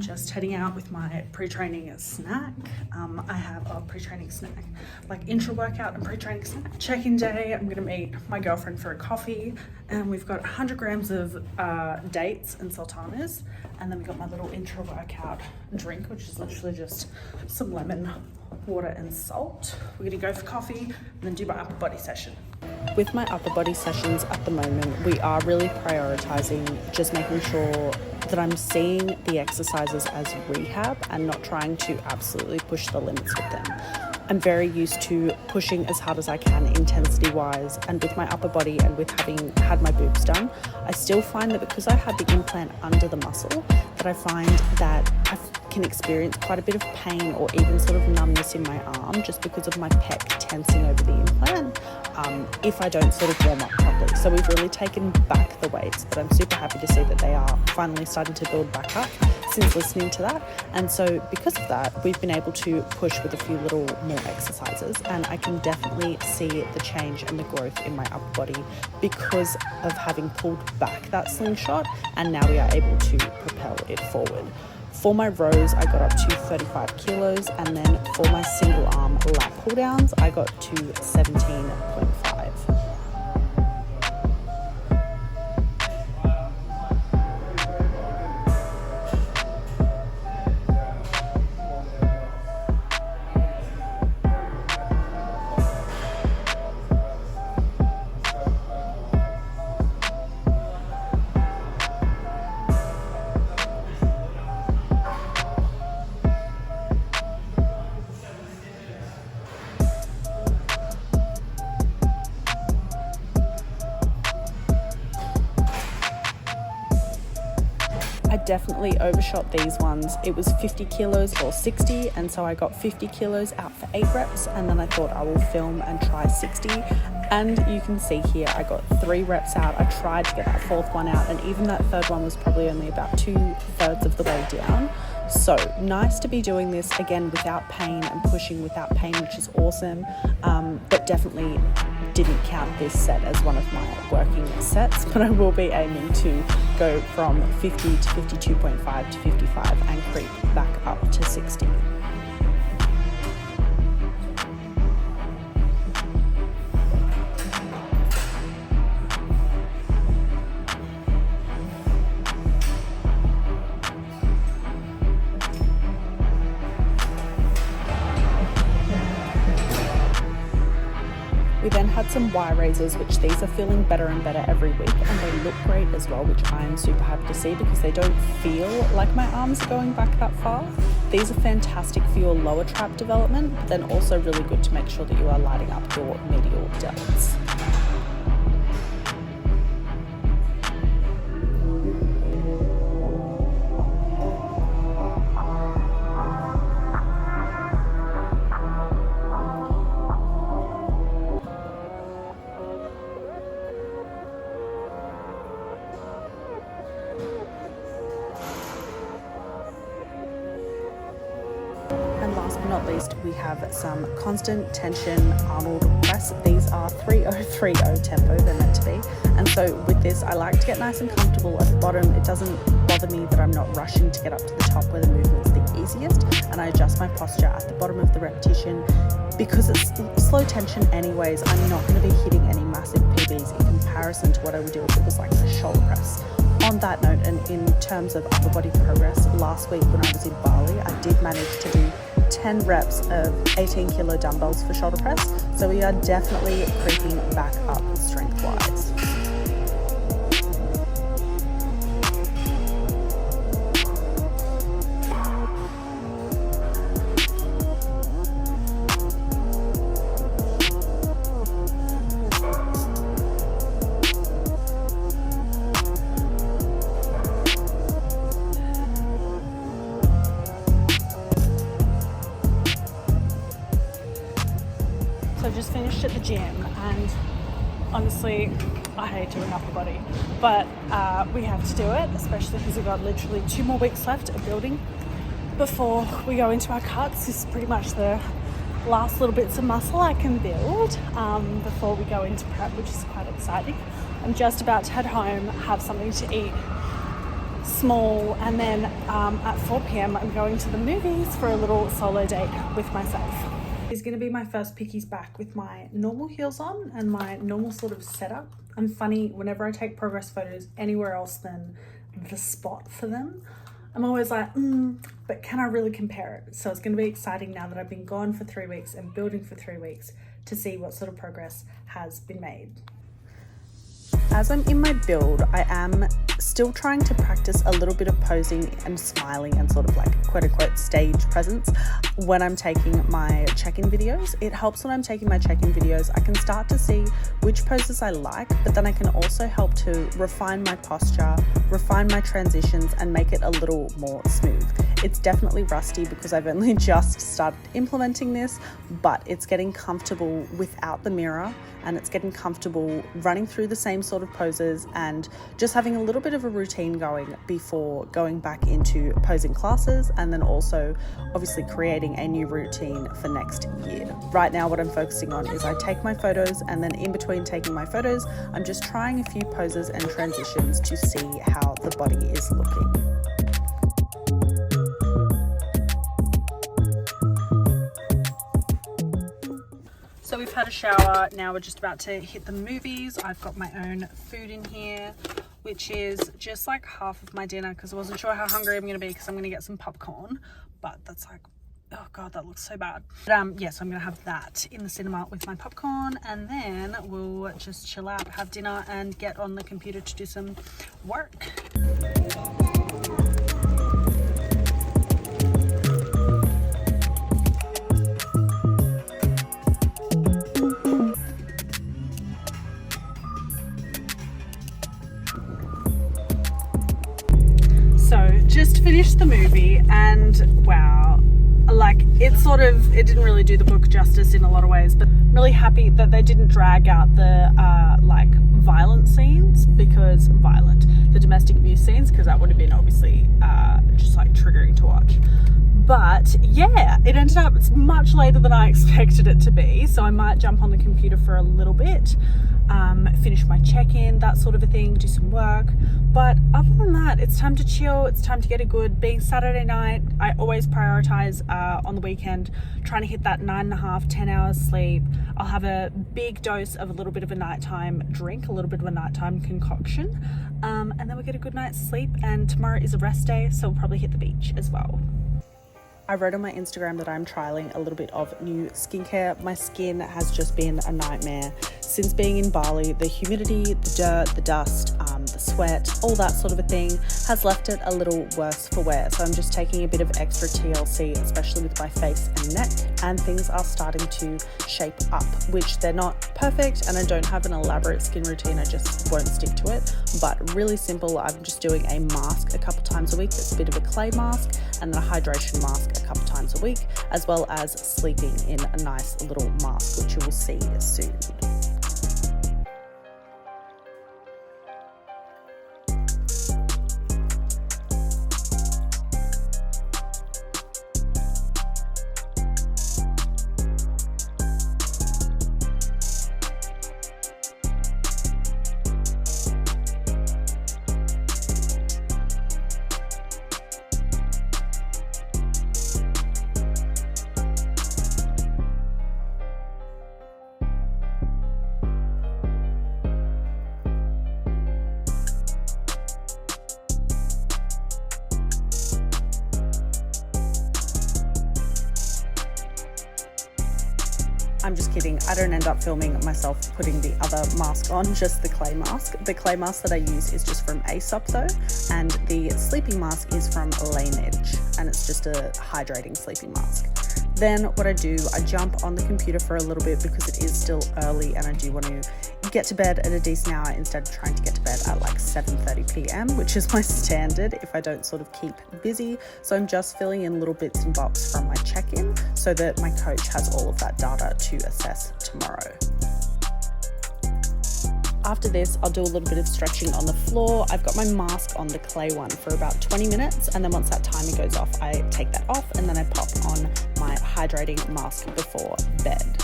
just heading out with my pre-training snack. I have a pre-training snack, like intra-workout and pre-training snack. Check-in day, I'm gonna meet my girlfriend for a coffee, and we've got 100 grams of dates and sultanas, and then we got my little intra-workout drink, which is literally just some lemon water and salt. We're gonna go for coffee and then do my upper body session. With my upper body sessions at the moment, we are really prioritizing just making sure that I'm seeing the exercises as rehab and not trying to absolutely push the limits with them. I'm very used to pushing as hard as I can intensity wise, and with my upper body and with having had my boobs done, I still find that because I had the implant under the muscle, that I find that I can experience quite a bit of pain or even sort of numbness in my arm just because of my pec tensing over the implant if I don't sort of warm up properly. So we've really taken back the weights, but I'm super happy to see that they are finally starting to build back up since listening to that. And so because of that, we've been able to push with a few little more exercises, and I can definitely see the change and the growth in my upper body because of having pulled back that slingshot, and now we are able to propel it forward. For my rows, I got up to 35 kilos, and then for my single arm lat pull downs, I got to 17.5. I definitely overshot these ones. It was 50 kilos or 60, and so I got 50 kilos out for 8 reps, and then I thought I will film and try 60. And you can see here I got 3 reps out. I tried to get that 4th one out, and even that 3rd one was probably only about 2/3 of the way down. So nice to be doing this again without pain and pushing without pain, which is awesome, but definitely didn't count this set as one of my working sets, but I will be aiming to go from 50 to 52.5 to 55 and creep back up to 60. We then had some Y raises, which these are feeling better and better every week, and they look great as well, which I am super happy to see because they don't feel like my arms are going back that far. These are fantastic for your lower trap development, but then also really good to make sure that you are lighting up your medial delts. And last but not least, we have some constant tension Arnold press. These are 3030 tempo, they're meant to be. And so with this, I like to get nice and comfortable at the bottom. It doesn't bother me that I'm not rushing to get up to the top where the movement's the easiest. And I adjust my posture at the bottom of the repetition. Because it's slow tension anyways, I'm not going to be hitting any massive PBs in comparison to what I would do if it was like a shoulder press. On that note, and in terms of upper body progress, last week when I was in Bali, I did manage to do 10 reps of 18 kilo dumbbells for shoulder press. So we are definitely creeping back up strength-wise. So I just finished at the gym, and honestly, I hate doing upper body, but we have to do it, especially because we've got literally 2 more weeks left of building before we go into our cuts. This is pretty much the last little bits of muscle I can build before we go into prep, which is quite exciting. I'm just about to head home, have something to eat, small, and then at 4 p.m. I'm going to the movies for a little solo date with myself. It's going to be my first pickies back with my normal heels on and my normal sort of setup. I'm funny, whenever I take progress photos anywhere else than the spot for them, I'm always like, but can I really compare it? So it's going to be exciting now that I've been gone for 3 weeks and building for 3 weeks to see what sort of progress has been made. As I'm in my build, I am still trying to practice a little bit of posing and smiling and sort of like quote unquote stage presence when I'm taking my check-in videos. It helps when I'm taking my check-in videos. I can start to see which poses I like, but then I can also help to refine my posture, refine my transitions, and make it a little more smooth. It's definitely rusty because I've only just started implementing this, but it's getting comfortable without the mirror, and it's getting comfortable running through the same sort of poses and just having a little bit of a routine going before going back into posing classes, and then also obviously creating a new routine for next year. Right now what I'm focusing on is I take my photos, and then in between taking my photos I'm just trying a few poses and transitions to see how the body is looking. So we've had a shower, now we're just about to hit the movies. I've got my own food in here, which is just like half of my dinner because I wasn't sure how hungry I'm going to be because I'm going to get some popcorn, but that's like, oh god, that looks so bad. But yes, I'm going to have that in the cinema with my popcorn, and then we'll just chill out, have dinner, and get on the computer to do some work. Just finished the movie, and wow, like it didn't really do the book justice in a lot of ways, but I'm really happy that they didn't drag out the like violent scenes, because the domestic abuse scenes, because that would have been obviously just like triggering to watch. But yeah, it ended up, it's much later than I expected it to be, so I might jump on the computer for a little bit, finish my check-in, that sort of a thing, do some work. But other than that, it's time to chill, it's time to get a good, being Saturday night, I always prioritize on the weekend trying to hit that 9.5, 10 hours sleep. I'll have a big dose of a little bit of a nighttime drink, a little bit of a nighttime concoction, and then we'll get a good night's sleep, and tomorrow is a rest day, so we'll probably hit the beach as well. I wrote on my Instagram that I'm trialing a little bit of new skincare. My skin has just been a nightmare since being in Bali. The humidity, the dirt, the dust, the sweat, all that sort of a thing has left it a little worse for wear. So I'm just taking a bit of extra TLC, especially with my face and neck, and things are starting to shape up, which they're not perfect, and I don't have an elaborate skin routine. I just won't stick to it, but really simple. I'm just doing a mask a couple times a week. It's a bit of a clay mask, and then a hydration mask a couple times a week, as well as sleeping in a nice little mask, which you will see soon. I'm just kidding. I don't end up filming myself putting the other mask on, just the clay mask. The clay mask that I use is just from Aesop though, and the sleeping mask is from Laneige, and it's just a hydrating sleeping mask. Then what I do, I jump on the computer for a little bit because it is still early and I do want to get to bed at a decent hour instead of trying to get to bed at like 7:30 p.m, which is my standard if I don't sort of keep busy. So I'm just filling in little bits and bobs from my check-in so that my coach has all of that data to assess tomorrow. After this, I'll do a little bit of stretching on the floor. I've got my mask on the clay one for about 20 minutes, and then once that timer goes off, I take that off and then I pop on my hydrating mask before bed.